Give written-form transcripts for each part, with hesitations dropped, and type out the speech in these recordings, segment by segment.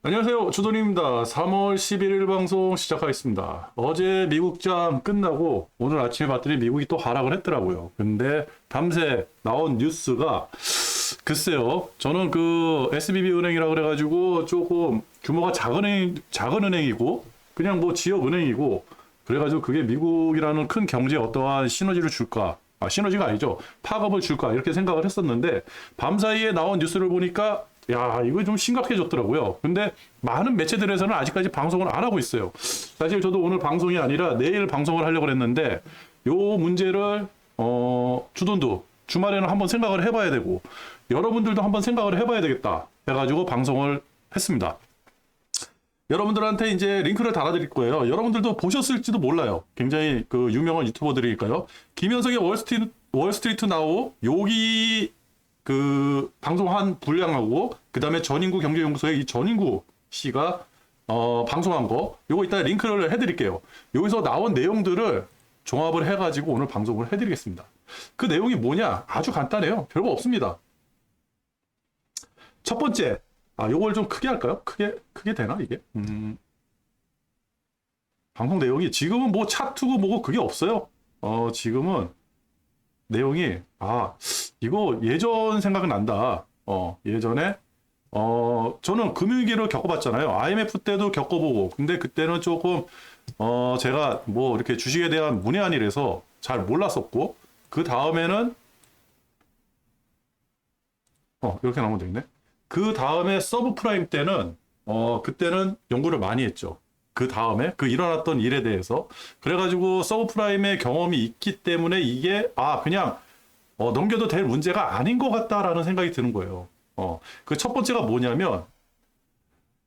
안녕하세요. 주돈입니다. 3월 11일 방송 시작하겠습니다. 어제 미국장 끝나고 오늘 아침에 봤더니 미국이 또 하락을 했더라고요. 근데 밤새 나온 뉴스가 글쎄요. 저는 그 SBB 은행이라 그래가지고 조금 규모가 작은 은행이고 그냥 뭐 지역 은행이고 그래가지고 그게 미국이라는 큰 경제에 어떠한 시너지를 줄까? 시너지가 아니죠. 파급을 줄까? 이렇게 생각을 했었는데 밤사이에 나온 뉴스를 보니까 야, 이거 좀 심각해졌더라고요. 근데 많은 매체들에서는 아직까지 방송을 안 하고 있어요. 사실 저도 오늘 방송이 아니라 내일 방송을 하려고 했는데 요 문제를 주돈도 주말에는 한번 생각을 해봐야 되고 여러분들도 한번 생각을 해봐야 되겠다 해가지고 방송을 했습니다. 여러분들한테 이제 링크를 달아드릴 거예요. 여러분들도 보셨을지도 몰라요. 굉장히 그 유명한 유튜버들이니까요. 김현석의 월스트리트 나우 여기 그 방송한 분량하고 그 다음에 전인구 경제연구소의 이 전인구 씨가 방송한 거 요거 이따 링크를 해드릴게요. 여기서 나온 내용들을 종합을 해가지고 오늘 방송을 해드리겠습니다. 그 내용이 뭐냐? 아주 간단해요. 별거 없습니다. 첫 번째, 요걸 좀 크게 할까요? 크게 되나 이게? 방송 내용이 지금은 뭐 차트고 뭐고 그게 없어요. 지금은 내용이 이거 예전 생각은 난다. 예전에 저는 금융위기를 겪어봤잖아요. IMF 때도 겪어보고 근데 그때는 조금 제가 뭐 이렇게 주식에 대한 문외한이라서 잘 몰랐었고 그 다음에는 이렇게 나오면 되겠네. 그 다음에 서브프라임 때는 그때는 연구를 많이 했죠. 그 다음에 그 일어났던 일에 대해서 그래가지고 서브프라임의 경험이 있기 때문에 이게 그냥 넘겨도 될 문제가 아닌 것 같다라는 생각이 드는 거예요. 그 첫 번째가 뭐냐면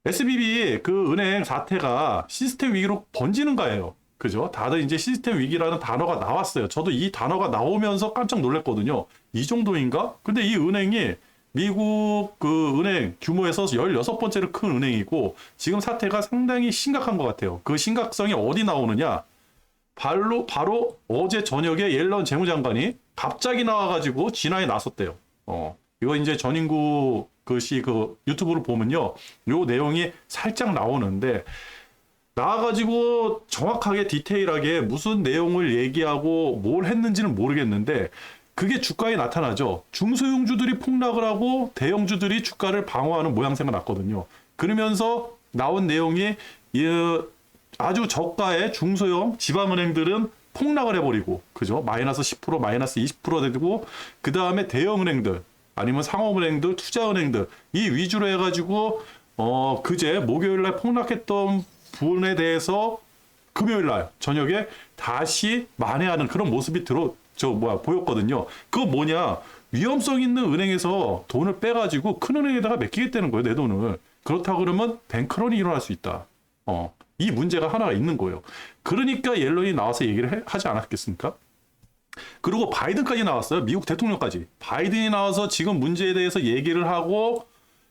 SBB 그 은행 사태가 시스템 위기로 번지는가예요. 그죠? 다들 이제 시스템 위기라는 단어가 나왔어요. 저도 이 단어가 나오면서 깜짝 놀랐거든요. 이 정도인가? 근데 이 은행이 미국 그 은행 규모에서 16번째로 큰 은행이고 지금 사태가 상당히 심각한 것 같아요. 그 심각성이 어디 나오느냐? 바로 어제 저녁에 옐런 재무장관이 갑자기 나와가지고 진화에 나섰대요. 이거 이제 전인구 그씨 그 유튜브를 보면요. 요 내용이 살짝 나오는데 나와가지고 정확하게 디테일하게 무슨 내용을 얘기하고 뭘 했는지는 모르겠는데 그게 주가에 나타나죠. 중소형주들이 폭락을 하고 대형주들이 주가를 방어하는 모양새가 났거든요. 그러면서 나온 내용이 아주 저가의 중소형 지방은행들은 폭락을 해버리고, 그죠? 마이너스 10%, 마이너스 20% 되고, 그 다음에 대형은행들, 아니면 상업은행들, 투자은행들, 이 위주로 해가지고, 그제 목요일날 폭락했던 분에 대해서 금요일날 저녁에 다시 만회하는 그런 모습이 보였거든요. 그거 뭐냐? 위험성 있는 은행에서 돈을 빼가지고 큰 은행에다가 맡기겠다는 거예요, 내 돈을. 그렇다 그러면 뱅크런이 일어날 수 있다. 이 문제가 하나가 있는 거예요. 그러니까 옐런이 나와서 얘기를 하지 않았겠습니까? 그리고 바이든까지 나왔어요. 미국 대통령까지. 바이든이 나와서 지금 문제에 대해서 얘기를 하고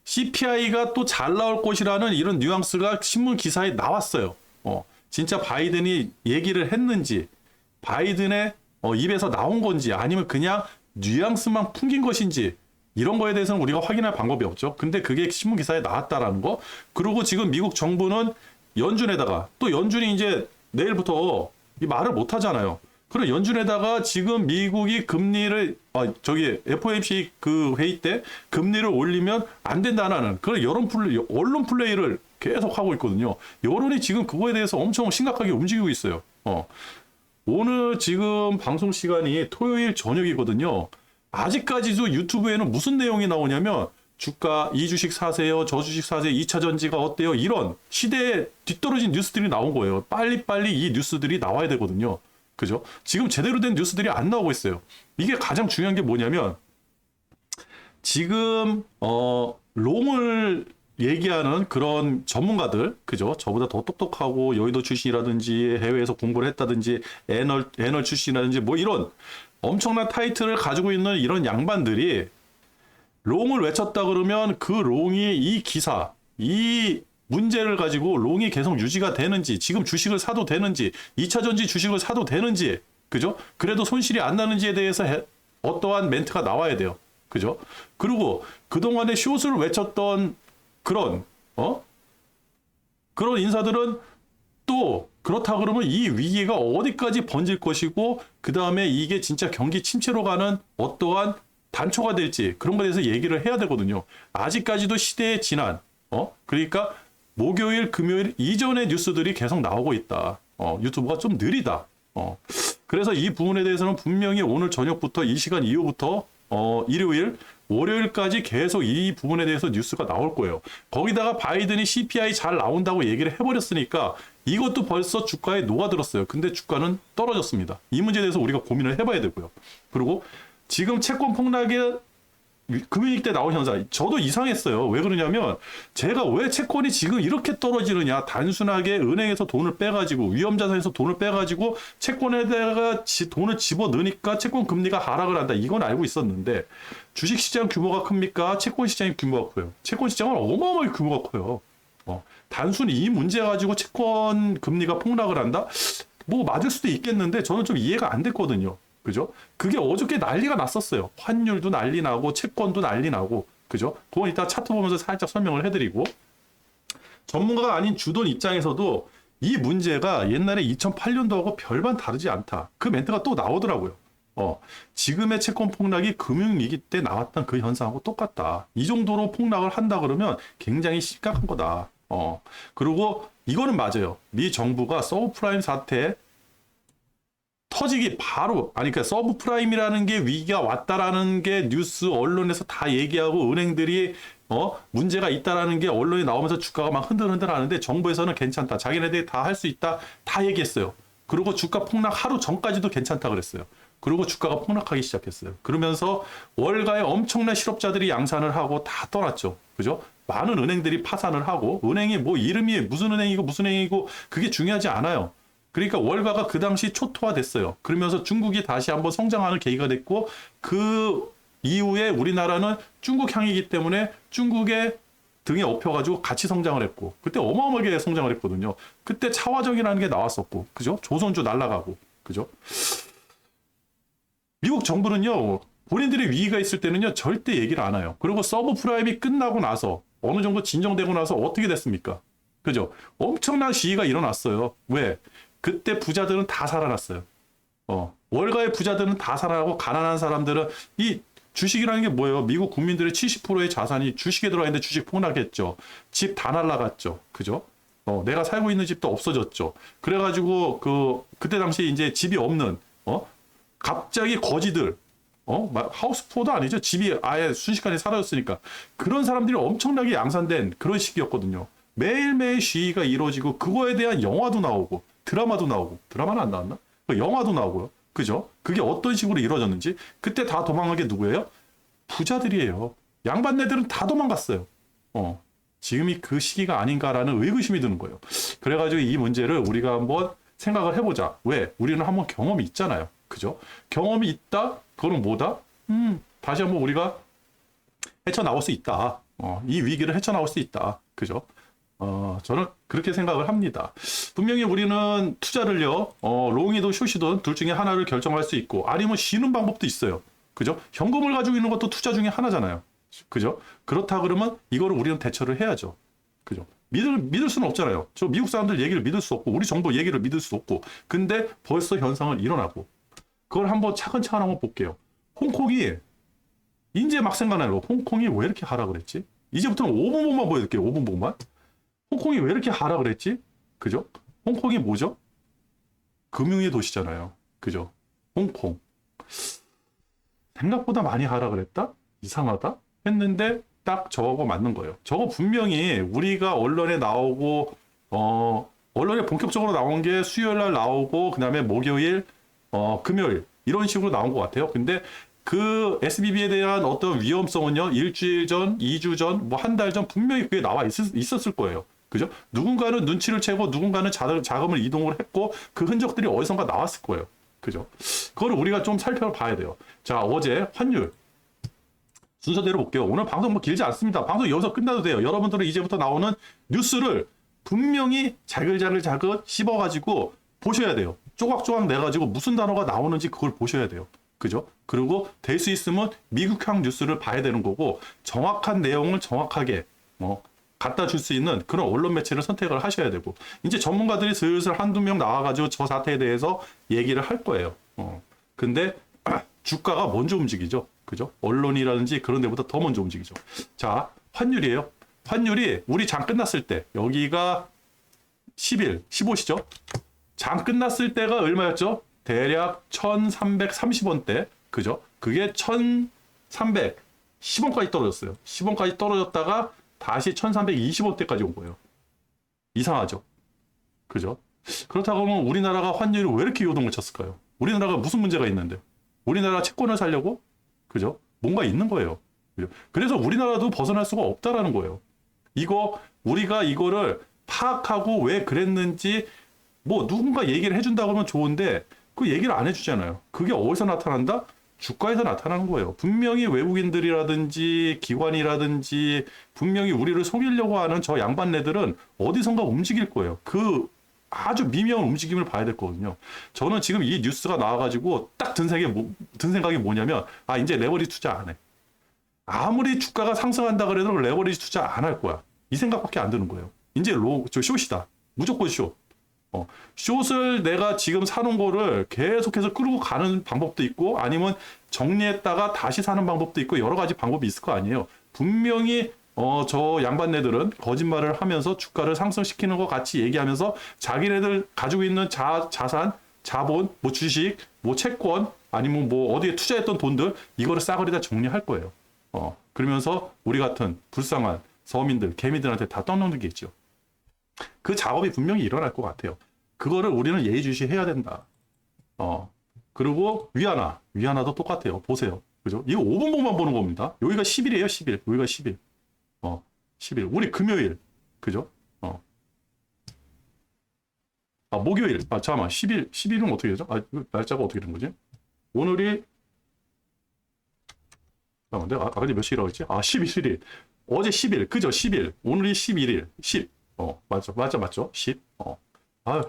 CPI가 또 잘 나올 것이라는 이런 뉘앙스가 신문 기사에 나왔어요. 진짜 바이든이 얘기를 했는지, 바이든의 입에서 나온 건지, 아니면 그냥 뉘앙스만 풍긴 것인지, 이런 거에 대해서는 우리가 확인할 방법이 없죠. 근데 그게 신문 기사에 나왔다라는 거. 그리고 지금 미국 정부는 연준에다가 또 연준이 이제 내일부터 이 말을 못 하잖아요. 그럼 연준에다가 지금 미국이 금리를 FOMC 그 회의 때 금리를 올리면 안 된다는 그런 언론 플레이를 계속 하고 있거든요. 여론이 지금 그거에 대해서 엄청 심각하게 움직이고 있어요. 오늘 지금 방송 시간이 토요일 저녁이거든요. 아직까지도 유튜브에는 무슨 내용이 나오냐면 주가 이 주식 사세요, 저 주식 사세요, 2차 전지가 어때요? 이런 시대에 뒤떨어진 뉴스들이 나온 거예요. 빨리빨리 이 뉴스들이 나와야 되거든요. 그죠? 지금 제대로 된 뉴스들이 안 나오고 있어요. 이게 가장 중요한 게 뭐냐면 지금 롱을 얘기하는 그런 전문가들, 그죠? 저보다 더 똑똑하고 여의도 출신이라든지 해외에서 공부를 했다든지 애널 출신이라든지 뭐 이런 엄청난 타이틀을 가지고 있는 이런 양반들이 롱을 외쳤다 그러면 그 롱이 이 기사, 이 문제를 가지고 롱이 계속 유지가 되는지, 지금 주식을 사도 되는지, 2차 전지 주식을 사도 되는지, 그죠? 그래도 손실이 안 나는지에 대해서 어떠한 멘트가 나와야 돼요. 그죠? 그리고 그동안에 숏을 외쳤던 그런 그런 인사들은 또 그렇다 그러면 이 위기가 어디까지 번질 것이고 그 다음에 이게 진짜 경기 침체로 가는 어떠한 단초가 될지 그런 거에 대해서 얘기를 해야 되거든요. 아직까지도 시대의 진안, 그러니까 목요일, 금요일 이전의 뉴스들이 계속 나오고 있다. 유튜브가 좀 느리다. 그래서 이 부분에 대해서는 분명히 오늘 저녁부터 이 시간 이후부터 일요일, 월요일까지 계속 이 부분에 대해서 뉴스가 나올 거예요. 거기다가 바이든이 CPI 잘 나온다고 얘기를 해버렸으니까 이것도 벌써 주가에 녹아들었어요. 근데 주가는 떨어졌습니다. 이 문제에 대해서 우리가 고민을 해봐야 되고요. 그리고 지금 채권 폭락의 금융위기 때 나온 현상, 저도 이상했어요. 왜 그러냐면 제가 왜 채권이 지금 이렇게 떨어지느냐, 단순하게 은행에서 돈을 빼가지고 위험자산에서 돈을 빼가지고 채권에다가 돈을 집어넣으니까 채권 금리가 하락을 한다, 이건 알고 있었는데 주식시장 규모가 큽니까? 채권시장의 규모가 커요. 채권시장은 어마어마하게 규모가 커요. 단순히 이 문제 가지고 채권 금리가 폭락을 한다? 뭐 맞을 수도 있겠는데 저는 좀 이해가 안 됐거든요. 그죠? 그게 어저께 난리가 났었어요. 환율도 난리 나고 채권도 난리 나고, 그죠? 그건 이따 차트 보면서 살짝 설명을 해드리고, 전문가가 아닌 주돈 입장에서도 이 문제가 옛날에 2008년도하고 별반 다르지 않다. 그 멘트가 또 나오더라고요. 지금의 채권 폭락이 금융위기 때 나왔던 그 현상하고 똑같다. 이 정도로 폭락을 한다 그러면 굉장히 심각한 거다. 그리고 이거는 맞아요. 미 정부가 서브프라임 사태 터지기 바로, 그러니까 서브프라임이라는 게 위기가 왔다라는 게 뉴스 언론에서 다 얘기하고 은행들이 문제가 있다라는 게 언론에 나오면서 주가가 막 흔들흔들 하는데 정부에서는 괜찮다, 자기네들이 다 할 수 있다, 다 얘기했어요. 그리고 주가 폭락 하루 전까지도 괜찮다 그랬어요. 그리고 주가가 폭락하기 시작했어요. 그러면서 월가에 엄청난 실업자들이 양산을 하고 다 떠났죠. 그죠? 많은 은행들이 파산을 하고, 은행이 뭐 이름이 무슨 은행이고 무슨 은행이고 그게 중요하지 않아요. 그러니까 월가가 그 당시 초토화됐어요. 그러면서 중국이 다시 한번 성장하는 계기가 됐고, 그 이후에 우리나라는 중국 향이기 때문에 중국의 등에 업혀가지고 같이 성장을 했고, 그때 어마어마하게 성장을 했거든요. 그때 차화정이라는 게 나왔었고, 그죠? 조선주 날아가고, 그죠? 미국 정부는요, 본인들의 위기가 있을 때는요, 절대 얘기를 안 해요. 그리고 서브프라임이 끝나고 나서, 어느 정도 진정되고 나서 어떻게 됐습니까? 그죠? 엄청난 시위가 일어났어요. 왜? 그때 부자들은 다 살아났어요. 월가의 부자들은 다 살아나고, 가난한 사람들은, 이 주식이라는 게 뭐예요? 미국 국민들의 70%의 자산이 주식에 들어가 있는데 주식 폭락했죠. 집 다 날라갔죠. 그죠? 내가 살고 있는 집도 없어졌죠. 그래가지고, 그때 당시 이제 집이 없는, 갑자기 거지들, 하우스푸어도 아니죠. 집이 아예 순식간에 사라졌으니까. 그런 사람들이 엄청나게 양산된 그런 시기였거든요. 매일매일 시위가 이루어지고, 그거에 대한 영화도 나오고, 드라마도 나오고, 드라마는 안 나왔나? 영화도 나오고요. 그죠? 그게 어떤 식으로 이루어졌는지. 그때 다 도망간 게 누구예요? 부자들이에요. 양반네들은 다 도망갔어요. 지금이 그 시기가 아닌가라는 의구심이 드는 거예요. 그래가지고 이 문제를 우리가 한번 생각을 해보자. 왜? 우리는 한번 경험이 있잖아요. 그죠? 경험이 있다? 그거는 뭐다? 다시 한번 우리가 헤쳐나올 수 있다. 이 위기를 헤쳐나올 수 있다. 그죠? 저는 그렇게 생각을 합니다. 분명히 우리는 투자를요, 롱이든 숏이든 둘 중에 하나를 결정할 수 있고, 아니면 쉬는 방법도 있어요. 그죠? 현금을 가지고 있는 것도 투자 중에 하나잖아요. 그죠? 그렇다 그러면 이거를 우리는 대처를 해야죠. 그죠? 믿을 수는 없잖아요. 저 미국 사람들 얘기를 믿을 수 없고, 우리 정부 얘기를 믿을 수 없고, 근데 벌써 현상은 일어나고, 그걸 한번 차근차근 한번 볼게요. 홍콩이, 이제 막 생각나요. 홍콩이 왜 이렇게 하락을 했지? 이제부터는 5분 보만 보여드릴게요. 5분 보만. 홍콩이 왜 이렇게 하락을 했지? 그죠? 홍콩이 뭐죠? 금융의 도시잖아요. 그죠? 홍콩. 생각보다 많이 하락을 했다? 이상하다? 했는데 딱 저거 맞는 거예요. 저거 분명히 우리가 언론에 나오고, 언론에 본격적으로 나온 게 수요일 날 나오고, 그 다음에 목요일, 금요일, 이런 식으로 나온 것 같아요. 근데 그 SBB에 대한 어떤 위험성은요, 일주일 전, 2주 전, 뭐 한 달 전 분명히 그게 나와 있었을 거예요. 그죠? 누군가는 눈치를 채고 누군가는 자금을 이동을 했고 그 흔적들이 어디선가 나왔을 거예요. 그죠? 그거를 우리가 좀 살펴봐야 돼요. 자, 어제 환율 순서대로 볼게요. 오늘 방송 뭐 길지 않습니다. 방송 여기서 끝나도 돼요. 여러분들은 이제부터 나오는 뉴스를 분명히 자글자글 씹어가지고 보셔야 돼요. 조각조각 내가지고 무슨 단어가 나오는지 그걸 보셔야 돼요. 그죠? 그리고 될 수 있으면 미국향 뉴스를 봐야 되는 거고, 정확한 내용을 정확하게 갖다 줄 수 있는 그런 언론 매체를 선택을 하셔야 되고, 이제 전문가들이 슬슬 한두 명 나와가지고 저 사태에 대해서 얘기를 할 거예요. 근데 주가가 먼저 움직이죠. 그죠? 언론이라든지 그런 데보다 더 먼저 움직이죠. 자, 환율이에요. 환율이 우리 장 끝났을 때, 여기가 10일, 15시죠? 장 끝났을 때가 얼마였죠? 대략 1330원대. 그죠? 그게 1310원까지 떨어졌어요. 10원까지 떨어졌다가 다시 1320원대까지 온 거예요. 이상하죠? 그죠? 그렇다고 하면 우리나라가 환율이 왜 이렇게 요동을 쳤을까요? 우리나라가 무슨 문제가 있는데? 우리나라 채권을 살려고? 그죠? 뭔가 있는 거예요. 그죠? 그래서 우리나라도 벗어날 수가 없다라는 거예요. 우리가 이거를 파악하고 왜 그랬는지, 뭐 누군가 얘기를 해준다고 하면 좋은데, 그 얘기를 안 해주잖아요. 그게 어디서 나타난다? 주가에서 나타나는 거예요. 분명히 외국인들이라든지 기관이라든지 분명히 우리를 속이려고 하는 저 양반네들은 어디선가 움직일 거예요. 그 아주 미묘한 움직임을 봐야 될 거거든요. 저는 지금 이 뉴스가 나와가지고 딱 든 생각이 뭐냐면, 이제 레버리지 투자 안 해. 아무리 주가가 상승한다 그래도 레버리지 투자 안 할 거야. 이 생각밖에 안 드는 거예요. 이제 숏이다. 무조건 숏. 숏을 내가 지금 사놓은 거를 계속해서 끌고 가는 방법도 있고, 아니면 정리했다가 다시 사는 방법도 있고, 여러 가지 방법이 있을 거 아니에요. 분명히 저 양반네들은 거짓말을 하면서 주가를 상승시키는 것 같이 얘기하면서 자기네들 가지고 있는 자산, 자본, 뭐 주식, 뭐 채권, 아니면 뭐 어디에 투자했던 돈들, 이거를 싸그리 다 정리할 거예요. 그러면서 우리 같은 불쌍한 서민들, 개미들한테 다 떠넘기겠죠. 그 작업이 분명히 일어날 것 같아요. 그거를 우리는 예의주시해야 된다. 그리고 위안화도 똑같아요. 보세요. 그죠? 이거 5분봉만 보는 겁니다. 여기가 10일이에요, 10일. 여기가 10일. 10일. 우리 금요일. 그죠? 목요일. 잠깐만. 10일은 어떻게 되죠? 이거 날짜가 어떻게 된 거지? 오늘이, 내가 아까 몇 시라고 했지? 11일. 어제 10일. 그죠? 10일. 오늘이 11일. 10. 맞죠? 10.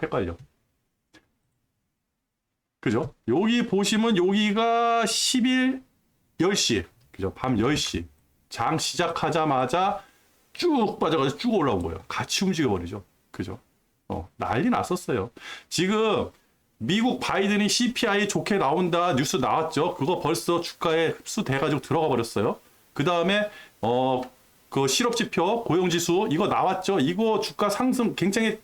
헷갈려. 그죠? 여기 보시면 여기가 10일 10시. 그죠? 밤 10시. 장 시작하자마자 쭉 빠져가지고 쭉 올라온 거예요. 같이 움직여버리죠. 그죠? 난리 났었어요. 지금 미국 바이든이 CPI 좋게 나온다 뉴스 나왔죠. 그거 벌써 주가에 흡수돼가지고 들어가 버렸어요. 그 다음에 그 실업지표 고용지수 이거 나왔죠. 이거 주가 상승 굉장히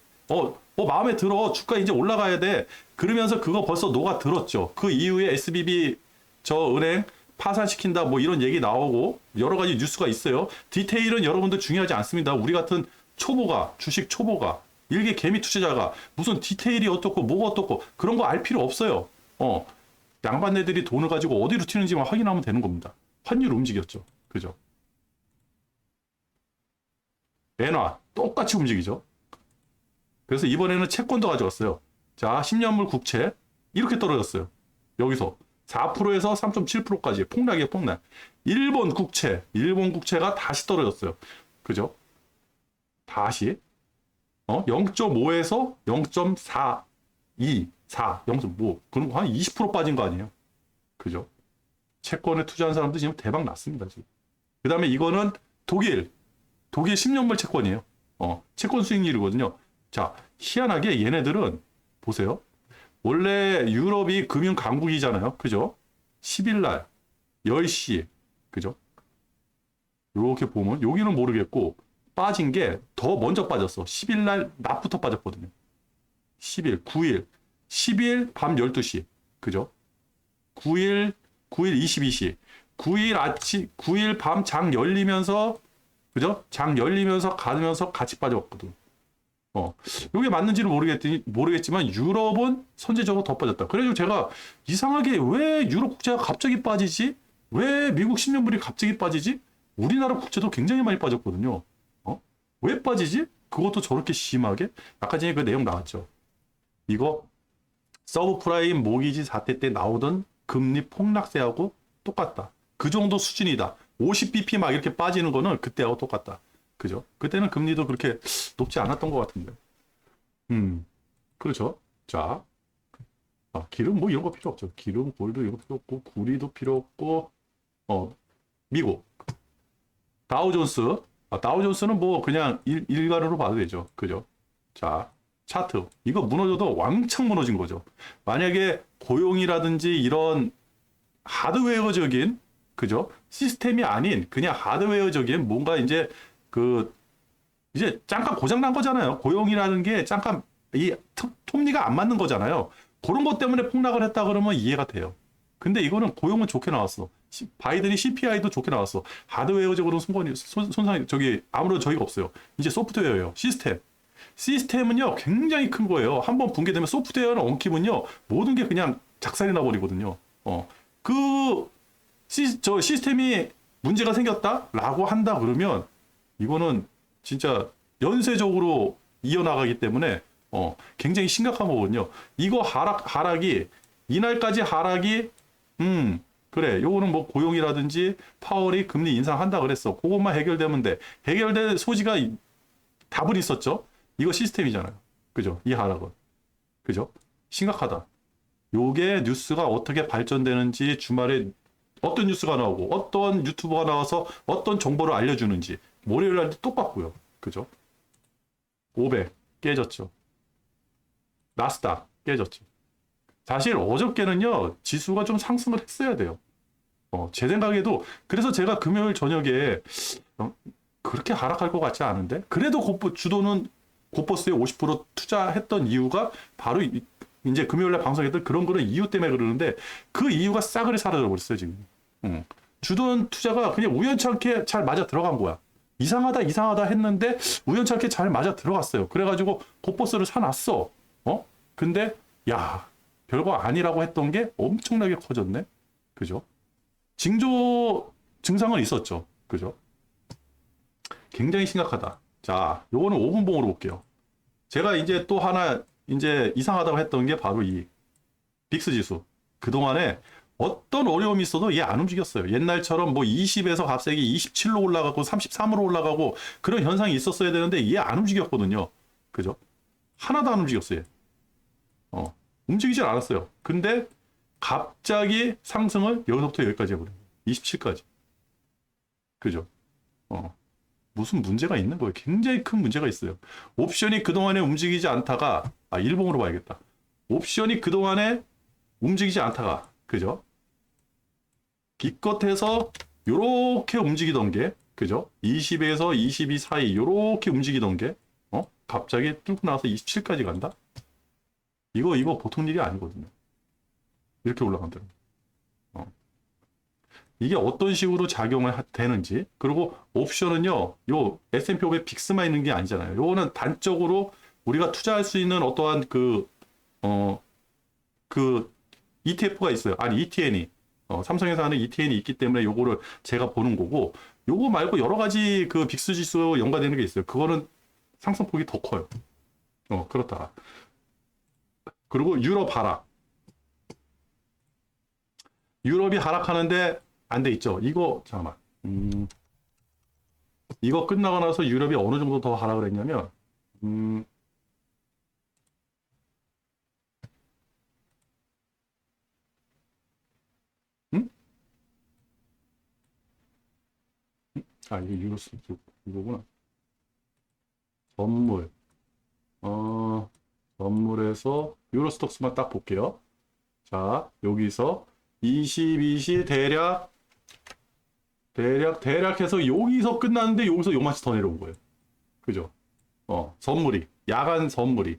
마음에 들어. 주가 이제 올라가야 돼. 그러면서 그거 벌써 녹아들었죠. 그 이후에 SBB 저 은행 파산시킨다 뭐 이런 얘기 나오고 여러 가지 뉴스가 있어요. 디테일은 여러분들 중요하지 않습니다. 우리 같은 초보가, 주식 초보가, 일개 개미 투자자가 무슨 디테일이 어떻고 뭐가 어떻고 그런 거 알 필요 없어요. 양반네들이 돈을 가지고 어디로 튀는지만 확인하면 되는 겁니다. 환율 움직였죠. 그죠? 엔화 똑같이 움직이죠. 그래서 이번에는 채권도 가져왔어요. 자, 10년물 국채 이렇게 떨어졌어요. 여기서 4%에서 3.7%까지 폭락이에요, 폭락. 일본 국채가 다시 떨어졌어요. 그죠? 다시 0.5에서 0.42, 0.5 그럼 한 20% 빠진 거 아니에요? 그죠? 채권에 투자한 사람들 지금 대박 났습니다, 지금. 그 다음에 이거는 독일 10년물 채권이에요. 채권 수익률이거든요. 자, 희한하게 얘네들은 보세요. 원래 유럽이 금융 강국이잖아요. 그죠? 10일 날 10시. 그죠? 이렇게 보면 여기는 모르겠고 빠진 게 더 먼저 빠졌어. 10일 날 낮부터 빠졌거든요. 10일, 9일, 10일 밤 12시. 그죠? 9일 22시. 9일 밤 장 열리면서 그죠? 장 열리면서 가면서 같이 빠졌거든. 이게 맞는지는 모르겠지만 유럽은 선제적으로 더 빠졌다. 그래서 제가 이상하게 왜 유럽 국채가 갑자기 빠지지? 왜 미국 10년물이 갑자기 빠지지? 우리나라 국채도 굉장히 많이 빠졌거든요. 왜 빠지지? 그것도 저렇게 심하게? 아까 전에 그 내용 나왔죠. 이거 서브프라임 모기지 사태 때 나오던 금리 폭락세하고 똑같다. 그 정도 수준이다. 50bp 막 이렇게 빠지는 거는 그때하고 똑같다. 그죠? 그때는 금리도 그렇게 높지 않았던 것 같은데. 그렇죠. 자, 기름 뭐 이런 거 필요 없죠. 기름, 골드 이런 거 필요 없고, 구리도 필요 없고, 미국. 다우존스 다우존스는 뭐 그냥 일괄으로 봐도 되죠. 그죠? 자, 차트. 이거 무너져도 왕창 무너진 거죠. 만약에 고용이라든지 이런 하드웨어적인, 그죠? 시스템이 아닌 그냥 하드웨어적인 뭔가 이제 잠깐 고장 난 거잖아요. 고용이라는 게 잠깐 이 톱니가 안 맞는 거잖아요. 그런 것 때문에 폭락을 했다 그러면 이해가 돼요. 근데 이거는 고용은 좋게 나왔어. 바이든이 CPI도 좋게 나왔어. 하드웨어적으로 손상이 아무런 저희가 없어요. 이제 소프트웨어예요. 시스템은요 굉장히 큰 거예요. 한번 붕괴되면 소프트웨어는 엉키면요 모든 게 그냥 작살이 나버리거든요. 저 시스템이 문제가 생겼다라고 한다 그러면 이거는 진짜 연쇄적으로 이어나가기 때문에 굉장히 심각한 거거든요. 이거 하락이 이날까지 하락이 그래 요거는 뭐 고용이라든지 파월이 금리 인상한다 그랬어. 그것만 해결되면 돼. 해결될 소지가 답은 있었죠. 이거 시스템이잖아요. 그죠? 이 하락은. 그죠? 심각하다. 요게 뉴스가 어떻게 발전되는지 주말에 어떤 뉴스가 나오고 어떤 유튜버가 나와서 어떤 정보를 알려주는지 월요일 날도 똑같고요. 그죠? 500 깨졌죠. 나스닥 깨졌죠. 사실 어저께는요 지수가 좀 상승을 했어야 돼요. 제 생각에도 그래서 제가 금요일 저녁에 그렇게 하락할 것 같지 않은데 그래도 주도는 고버스에 50% 투자했던 이유가 바로 이제 금요일날 방송했던 그런 이유 때문에 그러는데 그 이유가 싸그리 사라져 버렸어요 지금. 주도는 투자가 그냥 우연찮게 잘 맞아 들어간 거야. 이상하다 했는데 우연찮게 잘 맞아 들어갔어요. 그래가지고 고버스를 사놨어. 근데 야 별거 아니라고 했던 게 엄청나게 커졌네. 그죠? 징조 증상은 있었죠. 그죠? 굉장히 심각하다. 자, 요거는 5분봉으로 볼게요. 제가 이제 또 하나 이제 이상하다고 했던 게 바로 이 빅스 지수. 그동안에 어떤 어려움이 있어도 얘 안 움직였어요. 옛날처럼 뭐 20에서 갑자기 27로 올라가고 33으로 올라가고 그런 현상이 있었어야 되는데 얘 안 움직였거든요. 그죠? 하나도 안 움직였어요. 움직이질 않았어요. 근데 갑자기 상승을 여기서부터 여기까지 해버려요. 27까지. 그죠? 무슨 문제가 있는 거예요. 굉장히 큰 문제가 있어요. 옵션이 그동안에 움직이지 않다가, 일봉으로 봐야겠다. 옵션이 그동안에 움직이지 않다가, 그죠? 기껏해서 요렇게 움직이던 게, 그죠? 20에서 22 사이 요렇게 움직이던 게, 갑자기 뚫고 나와서 27까지 간다? 이거 보통 일이 아니거든요. 이렇게 올라간다는 거. 이게 어떤 식으로 작용을 되는지. 그리고 옵션은요, 요 S&P 500 빅스만 있는 게 아니잖아요. 요거는 단적으로 우리가 투자할 수 있는 어떠한 그 ETF가 있어요. 아니, ETN이. 삼성에서 하는 ETN이 있기 때문에 요거를 제가 보는 거고, 요거 말고 여러 가지 그 빅스 지수 연관되는 게 있어요. 그거는 상승폭이 더 커요. 그렇다. 그리고 유럽 하락. 유럽이 하락하는데 안 돼 있죠. 이거 잠깐만. 이거 끝나고 나서 유럽이 어느 정도 더 하락을 했냐면 음? 이게 유로스 이거구나. 선물. 선물에서 유로스톡스만 딱 볼게요. 자, 여기서 22시 대략해서 여기서 끝났는데 여기서 요만치 더 내려온 거예요. 그죠? 선물이 야간 선물이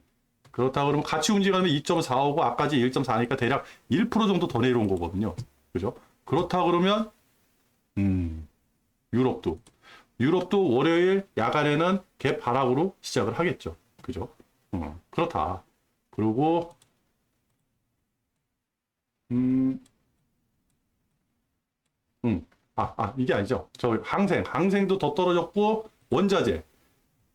그렇다 그러면 같이 움직이면 2.45고 아까지 1.4니까 대략 1% 정도 더 내려온 거거든요. 그죠? 그렇다 그러면 유럽도 월요일 야간에는 갭 하락으로 시작을 하겠죠. 그죠? 그렇다. 그리고 이게 아니죠. 저 항생도 더 떨어졌고 원자재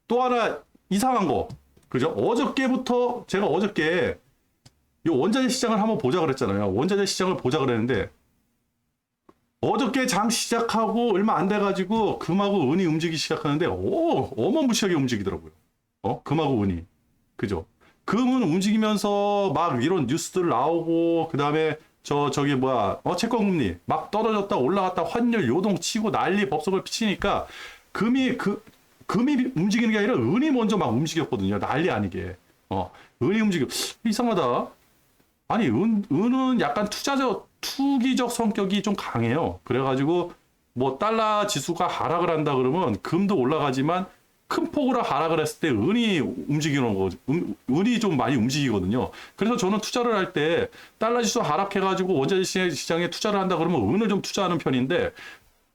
또 하나 이상한 거 그죠? 어저께부터 제가 어저께 이 원자재 시장을 한번 보자 그랬잖아요. 원자재 시장을 보자 그랬는데 어저께 장 시작하고 얼마 안 돼가지고 금하고 은이 움직이기 시작하는데 어마무시하게 움직이더라고요. 금하고 은이 그죠? 금은 움직이면서 막 이런 뉴스들 나오고 그 다음에 저기 뭐야 채권금리 막 떨어졌다 올라갔다 환율 요동치고 난리 법석을 피치니까 금이 움직이는 게 아니라 은이 먼저 막 움직였거든요. 난리 아니게. 은이 움직여. 이상하다. 아니, 은은 약간 투기적 성격이 좀 강해요. 그래가지고, 뭐, 달러 지수가 하락을 한다 그러면 금도 올라가지만 큰 폭으로 하락을 했을 때 은이 움직이는 거죠. 은이 좀 많이 움직이거든요. 그래서 저는 투자를 할 때 달러 지수 하락해가지고 원자재 시장에 투자를 한다 그러면 은을 좀 투자하는 편인데,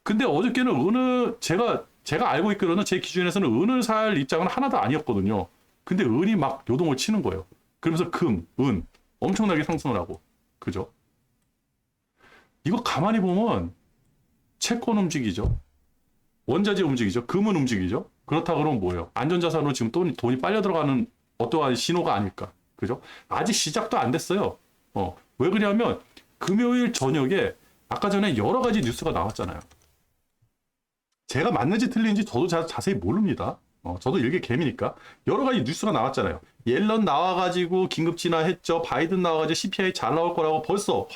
근데 어저께는 은을 제가 알고 있기로는 제 기준에서는 은을 살 입장은 하나도 아니었거든요. 근데 은이 막 요동을 치는 거예요. 그러면서 은 엄청나게 상승을 하고, 그죠? 이거 가만히 보면 채권 움직이죠. 원자재 움직이죠. 금은 움직이죠. 그렇다 그러면 뭐예요? 안전자산으로 지금 돈이 빨려 들어가는 어떠한 신호가 아닐까. 그죠? 아직 시작도 안 됐어요. 왜 그러냐면 금요일 저녁에 아까 전에 여러 가지 뉴스가 나왔잖아요. 제가 맞는지 틀린지 저도 자세히 모릅니다. 저도 일개 개미니까. 여러 가지 뉴스가 나왔잖아요. 옐런 나와가지고 긴급 진화했죠. 바이든 나와가지고 CPI 잘 나올 거라고 벌써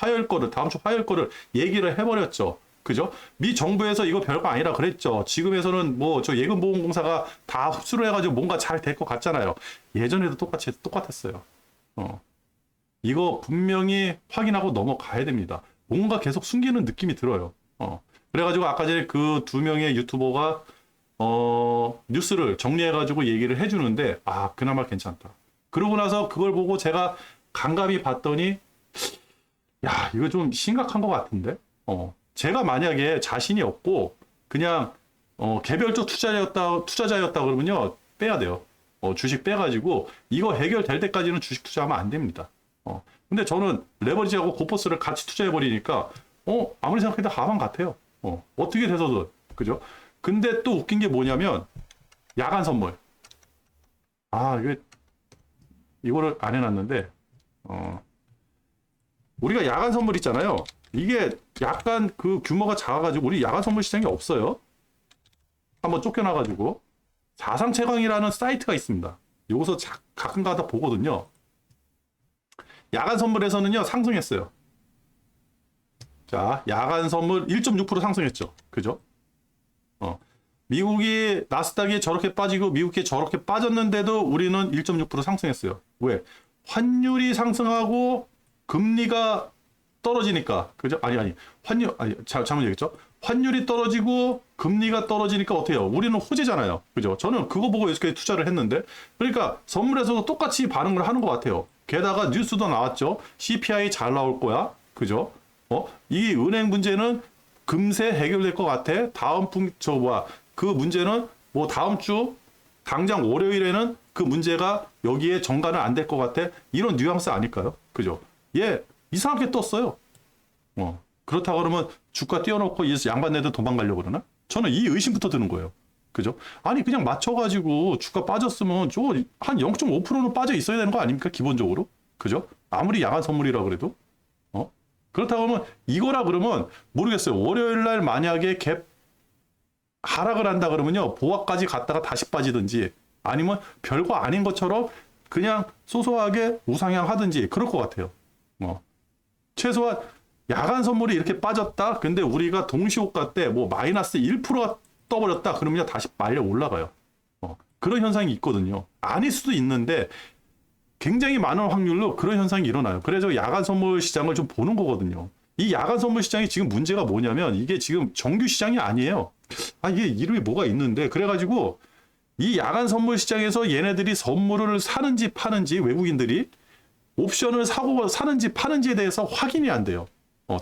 다음 주 화요일 거를 얘기를 해버렸죠. 그죠? 미 정부에서 이거 별거 아니라 그랬죠. 지금에서는 뭐 저 예금보험공사가 다 흡수를 해가지고 뭔가 잘 될 것 같잖아요. 예전에도 똑같았어요. 이거 분명히 확인하고 넘어가야 됩니다. 뭔가 계속 숨기는 느낌이 들어요. 그래가지고 아까 전에 그 두 명의 유튜버가 뉴스를 정리해가지고 얘기를 해주는데, 그나마 괜찮다. 그러고 나서 그걸 보고 제가 간감히 봤더니, 야, 이거 좀 심각한 것 같은데? 제가 만약에 자신이 없고, 그냥, 개별적 투자자였다 그러면요, 빼야 돼요. 주식 빼가지고, 이거 해결될 때까지는 주식 투자하면 안 됩니다. 근데 저는 레버리지하고 고퍼스를 같이 투자해버리니까, 아무리 생각해도 하방 같아요. 어떻게 돼서든. 그죠? 근데 또 웃긴 게 뭐냐면, 야간 선물. 이거를 안 해놨는데, 우리가 야간 선물 있잖아요. 이게 약간 그 규모가 작아가지고, 우리 야간 선물 시장이 없어요. 한번 쫓겨나가지고. 사상채광이라는 사이트가 있습니다. 여기서 가끔 가다 보거든요. 야간 선물에서는요, 상승했어요. 자, 야간 선물 1.6% 상승했죠. 그죠? 미국이 나스닥이 저렇게 빠지고 미국이 저렇게 빠졌는데도 우리는 1.6% 상승했어요. 왜? 환율이 상승하고 금리가 떨어지니까. 그죠? 잘못 얘기했죠? 환율이 떨어지고 금리가 떨어지니까 어때요? 우리는 호재잖아요. 그죠? 저는 그거 보고 이렇게 투자를 했는데, 그러니까 선물에서도 똑같이 반응을 하는 것 같아요. 게다가 뉴스도 나왔죠. CPI 잘 나올 거야. 그죠? 이 은행 문제는 금세 해결될 것 같아. 그 문제는 뭐 다음 주 당장 월요일에는 그 문제가 여기에 전가는 안 될 것 같아. 이런 뉘앙스 아닐까요? 그죠? 이상하게 떴어요. 그렇다 그러면 주가 띄워놓고 양반네들 도망가려고 그러나? 저는 이 의심부터 드는 거예요. 그죠? 아니, 그냥 맞춰가지고 주가 빠졌으면 한 0.5%는 빠져 있어야 되는 거 아닙니까? 기본적으로. 그죠? 아무리 야간 선물이라 그래도. 그렇다고 하면 이거라 그러면 모르겠어요. 월요일 날 만약에 갭 하락을 한다 그러면요, 보합까지 갔다가 다시 빠지든지 아니면 별거 아닌 것처럼 그냥 소소하게 우상향 하든지 그럴 것 같아요. 최소한 야간 선물이 이렇게 빠졌다. 근데 우리가 동시호가 때 뭐 마이너스 1%가 떠버렸다. 그러면 다시 말려 올라가요. 그런 현상이 있거든요. 아닐 수도 있는데 굉장히 많은 확률로 그런 현상이 일어나요. 그래서 야간 선물 시장을 좀 보는 거거든요. 이 야간 선물 시장이 지금 문제가 뭐냐면 이게 지금 정규 시장이 아니에요. 이게 이름이 뭐가 있는데, 그래가지고 이 야간 선물 시장에서 얘네들이 선물을 사는지 파는지, 외국인들이 옵션을 사는지 파는지에 대해서 확인이 안 돼요.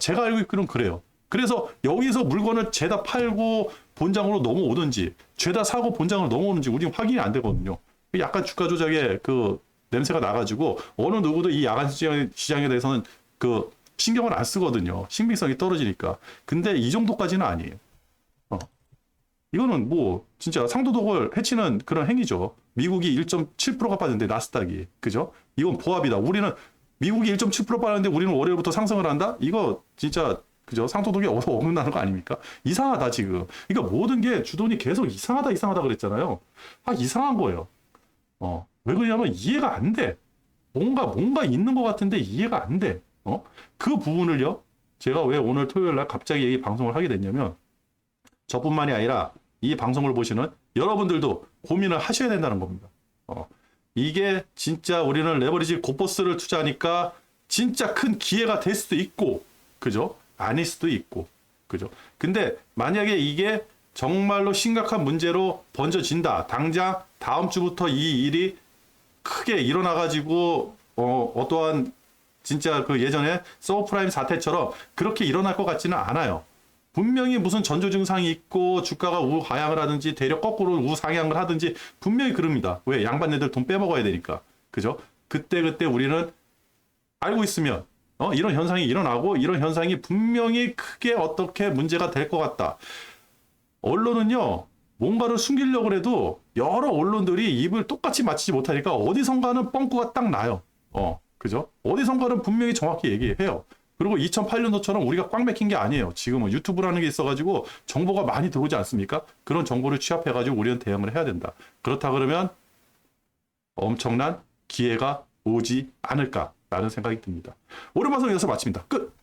제가 알고 있기로는 그래요. 그래서 여기서 물건을 죄다 팔고 본장으로 넘어오든지 죄다 사고 본장으로 넘어오는지 우리는 확인이 안 되거든요. 약간 주가 조작에 그 냄새가 나가지고 어느 누구도 이 야간 시장에 대해서는 그 신경을 안 쓰거든요. 신빙성이 떨어지니까. 근데 이 정도까지는 아니에요. 이거는 뭐 진짜 상도덕을 해치는 그런 행위죠. 미국이 1.7%가 빠졌는데 나스닥이. 그죠? 이건 보합이다. 우리는 미국이 1.7% 빠졌는데 우리는 월요일부터 상승을 한다? 이거 진짜 그죠? 상도덕이 어긋나는 거 아닙니까? 이상하다 지금. 그러니까 모든 게 주돈이 계속 이상하다 그랬잖아요. 이상한 거예요. 왜 그러냐면 이해가 안 돼. 뭔가 있는 것 같은데 이해가 안 돼. 그 부분을요. 제가 왜 오늘 토요일 날 갑자기 이 방송을 하게 됐냐면, 저뿐만이 아니라 이 방송을 보시는 여러분들도 고민을 하셔야 된다는 겁니다. 이게 진짜 우리는 레버리지 곧버스를 투자하니까 진짜 큰 기회가 될 수도 있고, 그죠? 아닐 수도 있고, 그죠? 근데 만약에 이게 정말로 심각한 문제로 번져진다. 당장 다음 주부터 이 일이 크게 일어나가지고 어떠한 진짜 그 예전에 서브프라임 사태처럼 그렇게 일어날 것 같지는 않아요. 분명히 무슨 전조 증상이 있고 주가가 우하향을 하든지 대략 거꾸로 우상향을 하든지 분명히 그럽니다. 왜? 양반네들 돈 빼먹어야 되니까. 그죠? 그때 우리는 알고 있으면 이런 현상이 일어나고 이런 현상이 분명히 크게 어떻게 문제가 될 것 같다. 언론은요. 뭔가를 숨기려고 해도 여러 언론들이 입을 똑같이 맞추지 못하니까 어디선가는 뻥꾸가 딱 나요. 그죠? 어디선가는 분명히 정확히 얘기해요. 그리고 2008년도처럼 우리가 꽉 막힌 게 아니에요. 지금은 유튜브라는 게 있어가지고 정보가 많이 들어오지 않습니까? 그런 정보를 취합해가지고 우리는 대응을 해야 된다. 그렇다 그러면 엄청난 기회가 오지 않을까라는 생각이 듭니다. 오늘 방송 여기서 마칩니다. 끝!